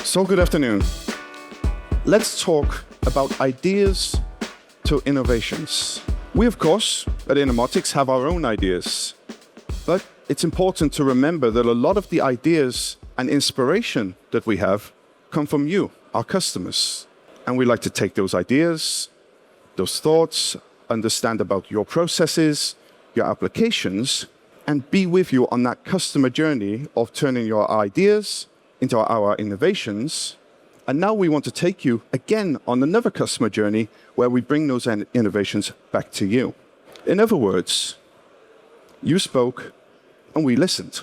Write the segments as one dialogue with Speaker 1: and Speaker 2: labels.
Speaker 1: So good afternoon. Let's talk about ideas to innovations. We, of course, at Innomotics have our own ideas, but it's important to remember that a lot of the ideas and inspiration that we have come from you, our customers. And we like to take those ideas, those thoughts, understand about your processes, your applications, and be with you on that customer journey of turning your ideas into our innovations. And now we want to take you again on another customer journey where we bring those innovations back to you. In other words, you spoke and we listened.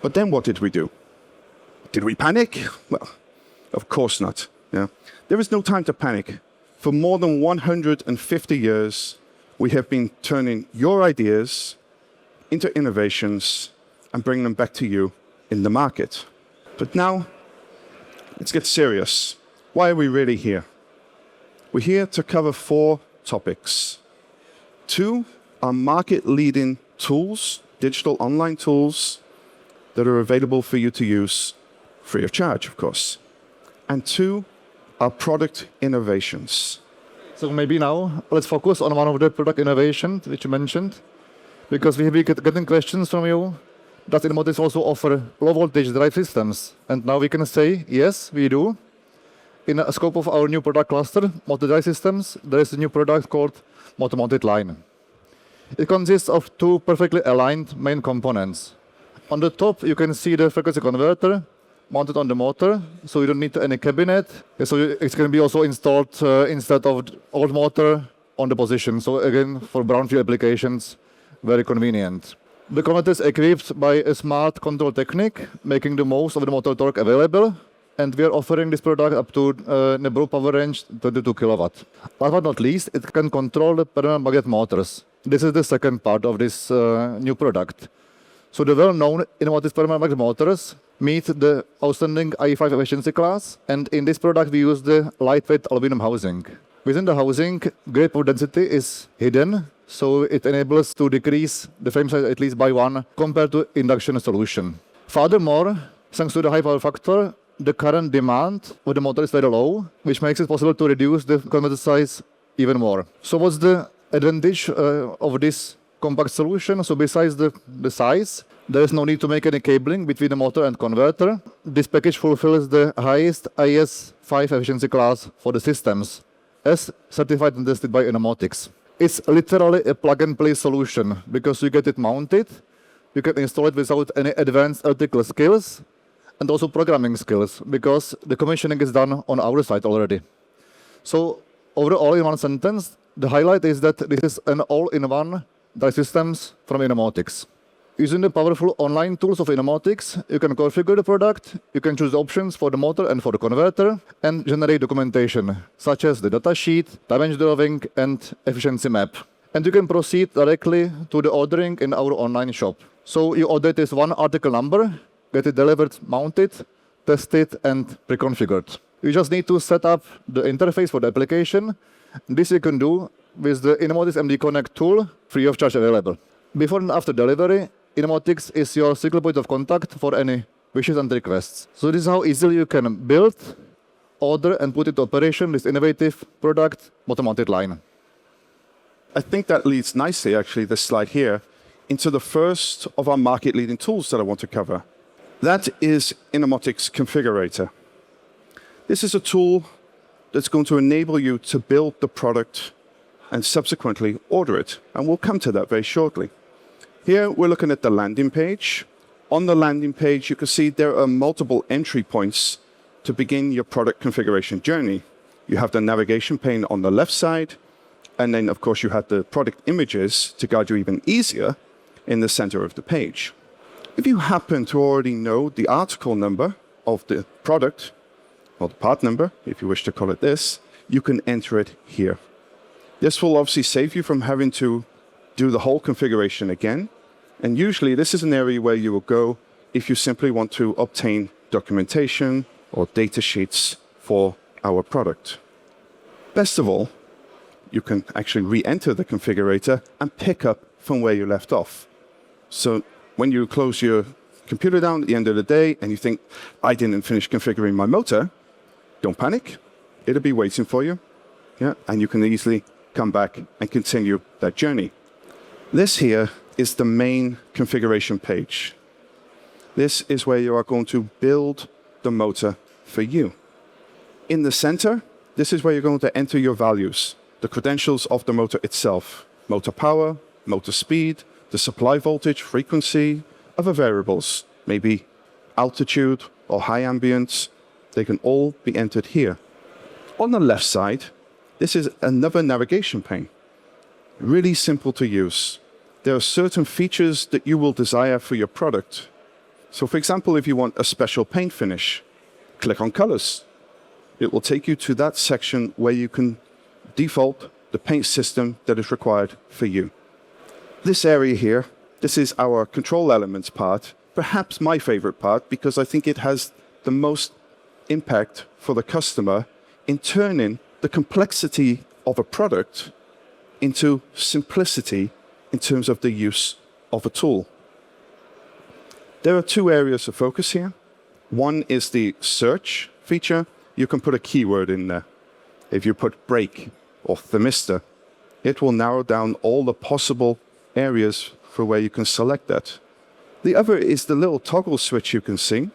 Speaker 1: But then what did we do? Did we panic? Well, of course not. Yeah. There is no time to panic. For more than 150 years, we have been turning your ideas into innovations and bringing them back to you in the market. But now, let's get serious. Why are we really here? We're here to cover 4 topics. 2 are market-leading tools, digital online tools, that are available for you to use free of charge, of course. And 2 are product innovations.
Speaker 2: So maybe now let's focus on one of the product innovations which you mentioned, because we have been getting questions from you. Does Innomotics also offer low voltage drive systems? And now we can say, yes, we do. In the scope of our new product cluster, motor drive systems, there is a new product called motor mounted line. It consists of 2 perfectly aligned main components. On the top, you can see the frequency converter mounted on the motor, so you don't need any cabinet. So it can be also installed instead of old motor on the position. So again, for brownfield applications, very convenient. The converter is equipped by a smart control technique, making the most of the motor torque available. And we are offering this product up to the broad power range 22 kilowatt. Last but not least, it can control the permanent magnet motors. This is the second part of this new product. So the well-known Innomotics permanent magnet motors meet the outstanding IE5 efficiency class, and in this product we use the lightweight aluminum housing. Within the housing, great power density is hidden, so it enables to decrease the frame size at least by 1 compared to induction solution. Furthermore, thanks to the high power factor, the current demand of the motor is very low, which makes it possible to reduce the converter size even more. So what's the advantage of this compact solution? So besides the size, there is no need to make any cabling between the motor and converter. This package fulfills the highest IE6 efficiency class for the systems, as certified and tested by Innomotics. It's literally a plug-and-play solution, because you get it mounted, you can install it without any advanced electrical skills, and also programming skills, because the commissioning is done on our side already. So overall, in one sentence, the highlight is that this is an all-in-one drive systems from Innomotics. Using the powerful online tools of Innomotics, you can configure the product, you can choose options for the motor and for the converter, and generate documentation, such as the datasheet, dimension drawing, and efficiency map. And you can proceed directly to the ordering in our online shop. So you order this one article number, get it delivered, mounted, tested, and pre-configured. You just need to set up the interface for the application. This you can do with the Innomotics MD Connect tool, free of charge available. Before and after delivery, Innomotics is your single point of contact for any wishes and requests. So this is how easily you can build, order, and put into operation this innovative product, motor mounted line.
Speaker 1: I think that leads nicely, actually, this slide here, into the first of our market-leading tools that I want to cover. That is Innomotics Configurator. This is a tool that's going to enable you to build the product and subsequently order it. And we'll come to that very shortly. Here, we're looking at the landing page. On the landing page, you can see there are multiple entry points to begin your product configuration journey. You have the navigation pane on the left side, and then, of course, you have the product images to guide you even easier in the center of the page. If you happen to already know the article number of the product, or the part number, if you wish to call it this, you can enter it here. This will obviously save you from having to do the whole configuration again. And usually this is an area where you will go if you simply want to obtain documentation or data sheets for our product. Best of all, you can actually re-enter the configurator and pick up from where you left off. So when you close your computer down at the end of the day and you think, I didn't finish configuring my motor, don't panic. It'll be waiting for you. Yeah, and you can easily come back and continue that journey. This here is the main configuration page. This is where you are going to build the motor for you. In the center, this is where you're going to enter your values, the credentials of the motor itself, motor power, motor speed, the supply voltage, frequency, other variables, maybe altitude or high ambience. They can all be entered here. On the left side, this is another navigation pane. Really simple to use. There are certain features that you will desire for your product. So for example, if you want a special paint finish, click on colors. It will take you to that section where you can default the paint system that is required for you. This area here, this is our control elements part, perhaps my favorite part, because I think it has the most impact for the customer in turning the complexity of a product into simplicity in terms of the use of a tool. There are two areas of focus here. One is the search feature. You can put a keyword in there. If you put brake or thermistor, it will narrow down all the possible areas for where you can select that. The other is the little toggle switch you can see.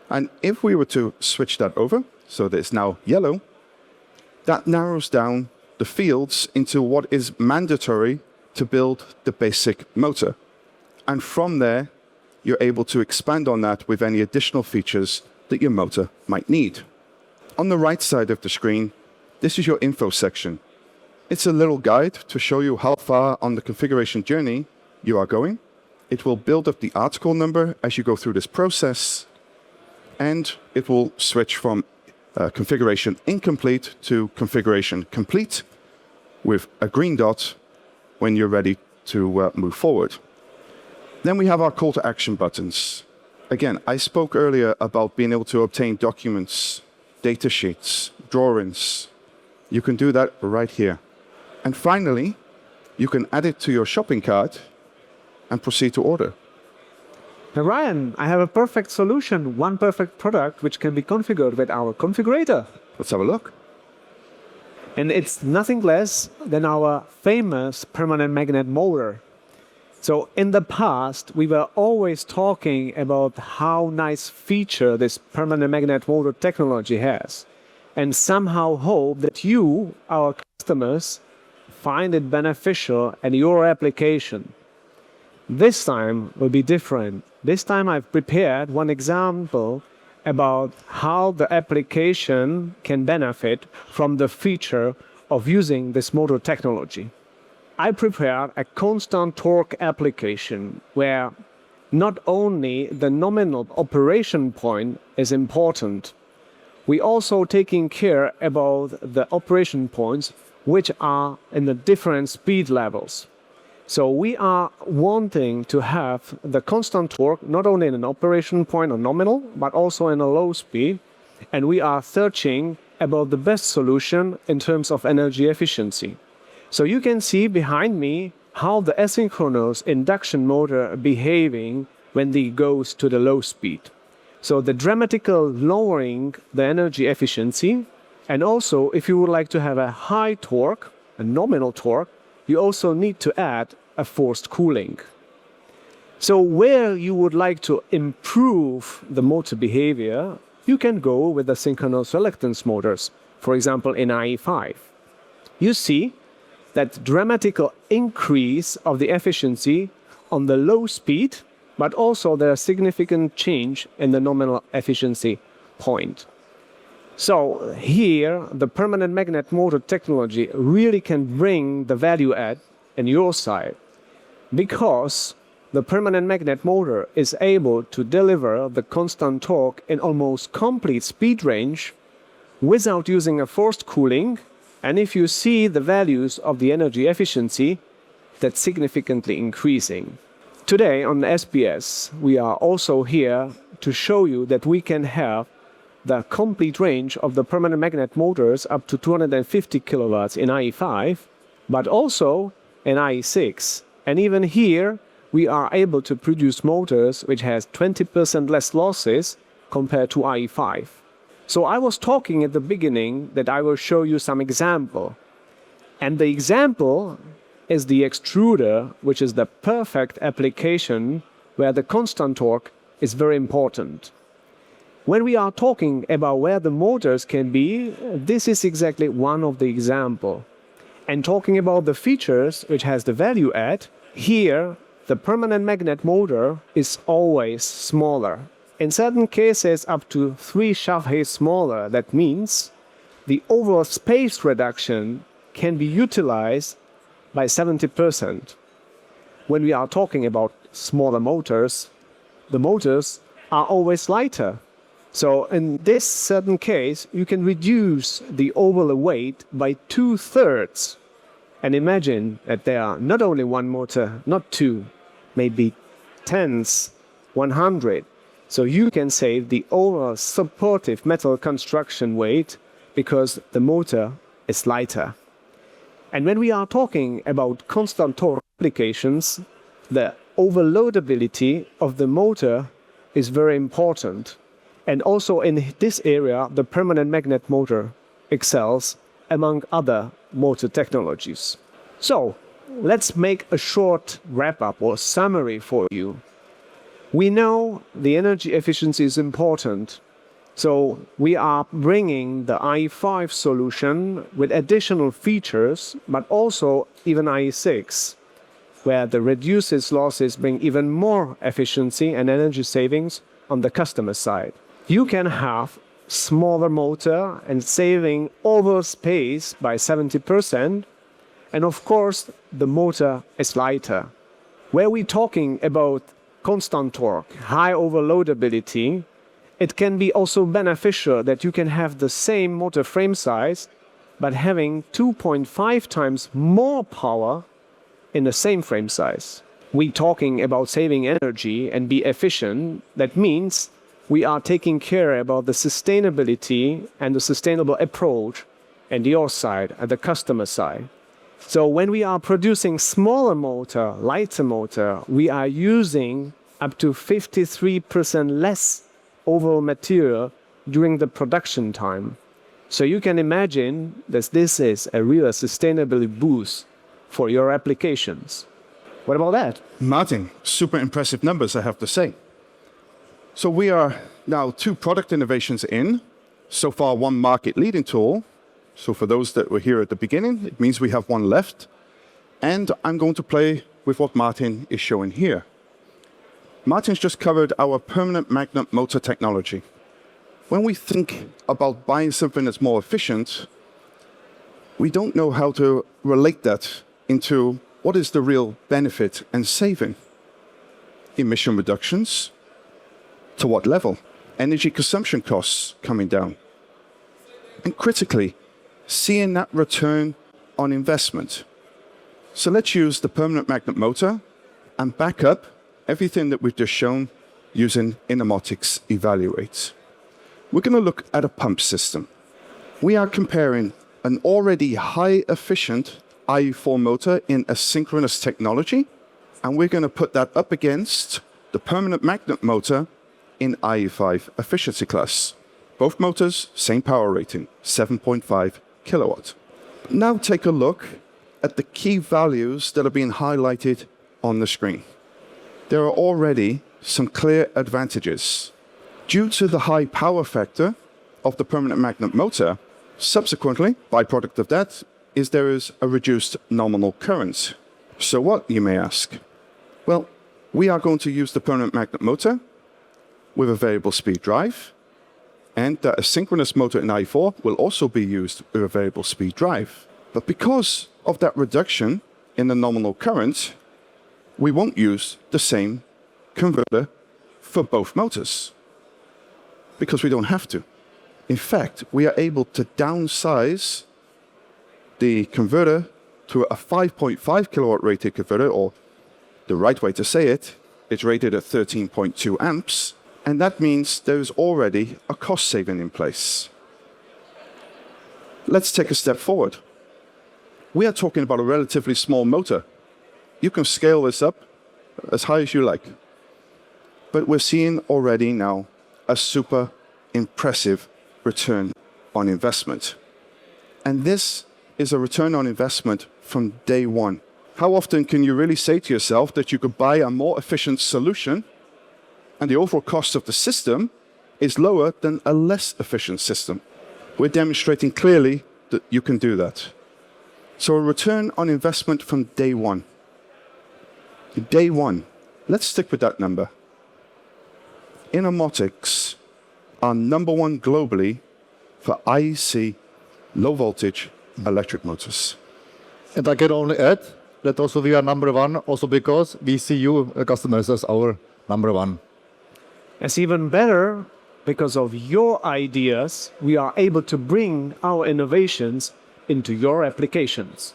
Speaker 1: And if we were to switch that over, so that it's now yellow, that narrows down the fields into what is mandatory to build the basic motor. And from there, you're able to expand on that with any additional features that your motor might need. On the right side of the screen, this is your info section. It's a little guide to show you how far on the configuration journey you are going. It will build up the article number as you go through this process, and it will switch from configuration incomplete to configuration complete with a green dot when you're ready to move forward. Then we have our call to action buttons. Again, I spoke earlier about being able to obtain documents, data sheets, drawings. You can do that right here. And finally, you can add it to your shopping cart and proceed to order.
Speaker 3: Now, Ryan, I have a perfect solution, one perfect product which can be configured with our configurator.
Speaker 1: Let's have a look.
Speaker 3: And it's nothing less than our famous permanent magnet motor. So in the past, we were always talking about how nice feature this permanent magnet motor technology has, and somehow hope that you, our customers, find it beneficial in your application. This time will be different. This time I've prepared one example about how the application can benefit from the feature of using this motor technology. I prepared a constant torque application where not only the nominal operation point is important, we also taking care about the operation points which are in the different speed levels. So we are wanting to have the constant torque not only in an operation point or nominal, but also in a low speed. And we are searching about the best solution in terms of energy efficiency. So you can see behind me how the asynchronous induction motor behaving when it goes to the low speed. So the dramatical lowering the energy efficiency, and also if you would like to have a high torque, a nominal torque, you also need to add a forced cooling. So where you would like to improve the motor behavior, you can go with the synchronous reluctance motors, for example in IE5. You see that dramatical increase of the efficiency on the low speed, but also there are significant change in the nominal efficiency point. So here, the permanent magnet motor technology really can bring the value add in your side, because the permanent magnet motor is able to deliver the constant torque in almost complete speed range without using a forced cooling. And if you see the values of the energy efficiency, that's significantly increasing. Today on the SPS, we are also here to show you that we can have the complete range of the permanent magnet motors up to 250 kilowatts in IE5, but also in IE6. And even here, we are able to produce motors which has 20% less losses compared to IE5. So I was talking at the beginning that I will show you some example. And the example is the extruder, which is the perfect application where the constant torque is very important. When we are talking about where the motors can be, this is exactly one of the example. And talking about the features which has the value add, here the permanent magnet motor is always smaller. In certain cases up to 3 Chauvet smaller. That means the overall space reduction can be utilized by 70%. When we are talking about smaller motors, the motors are always lighter. So in this certain case, you can reduce the overall weight by 2/3. And imagine that there are not only one motor, not two, maybe tens, 100. So you can save the overall supportive metal construction weight because the motor is lighter. And when we are talking about constant torque applications, the overloadability of the motor is very important. And also in this area, the permanent magnet motor excels among other motor technologies. So let's make a short wrap-up or summary for you. We know the energy efficiency is important. So we are bringing the IE5 solution with additional features, but also even IE6, where the reduces losses bring even more efficiency and energy savings on the customer side. You can have smaller motor and saving over space by 70%. And of course, the motor is lighter. Where we're talking about constant torque, high overloadability, it can be also beneficial that you can have the same motor frame size, but having 2.5 times more power in the same frame size. We're talking about saving energy and be efficient. That means we are taking care about the sustainability and the sustainable approach at your side, at the customer side. So when we are producing smaller motor, lighter motor, we are using up to 53% less overall material during the production time. So you can imagine that this is a real sustainability boost for your applications. What about that?
Speaker 1: Martin, super impressive numbers, I have to say. So we are now 2 product innovations in. So far, 1 market-leading tool. So for those that were here at the beginning, it means we have 1 left. And I'm going to play with what Martin is showing here. Martin's just covered our permanent magnet motor technology. When we think about buying something that's more efficient, we don't know how to relate that into what is the real benefit and saving. Emission reductions, to what level? Energy consumption costs coming down. And critically, seeing that return on investment. So let's use the permanent magnet motor and back up everything that we've just shown using Innomotics Evaluate. We're going to look at a pump system. We are comparing an already high efficient IE4 motor in a synchronous technology, and we're going to put that up against the permanent magnet motor in IE5 efficiency class. Both motors, same power rating, 7.5 kilowatt. Now take a look at the key values that are being highlighted on the screen. There are already some clear advantages. Due to the high power factor of the permanent magnet motor, subsequently, byproduct of that is there is a reduced nominal current. So what, you may ask? Well, we are going to use the permanent magnet motor with a variable speed drive, and the asynchronous motor in IE4 will also be used with a variable speed drive. But because of that reduction in the nominal current, we won't use the same converter for both motors, because we don't have to. In fact, we are able to downsize the converter to a 5.5 kilowatt rated converter, or the right way to say it, it's rated at 13.2 amps, and that means there's already a cost saving in place. Let's take a step forward. We are talking about a relatively small motor. You can scale this up as high as you like. But we're seeing already now a super impressive return on investment. And this is a return on investment from day one. How often can you really say to yourself that you could buy a more efficient solution and the overall cost of the system is lower than a less efficient system? We're demonstrating clearly that you can do that. So a return on investment from day one. Day one. Let's stick with that number. Innomotics are #1 globally for IEC low voltage electric motors.
Speaker 2: And I can only add that also we are #1 also because we see you customers as our #1.
Speaker 3: It's even better because of your ideas, we are able to bring our innovations into your applications.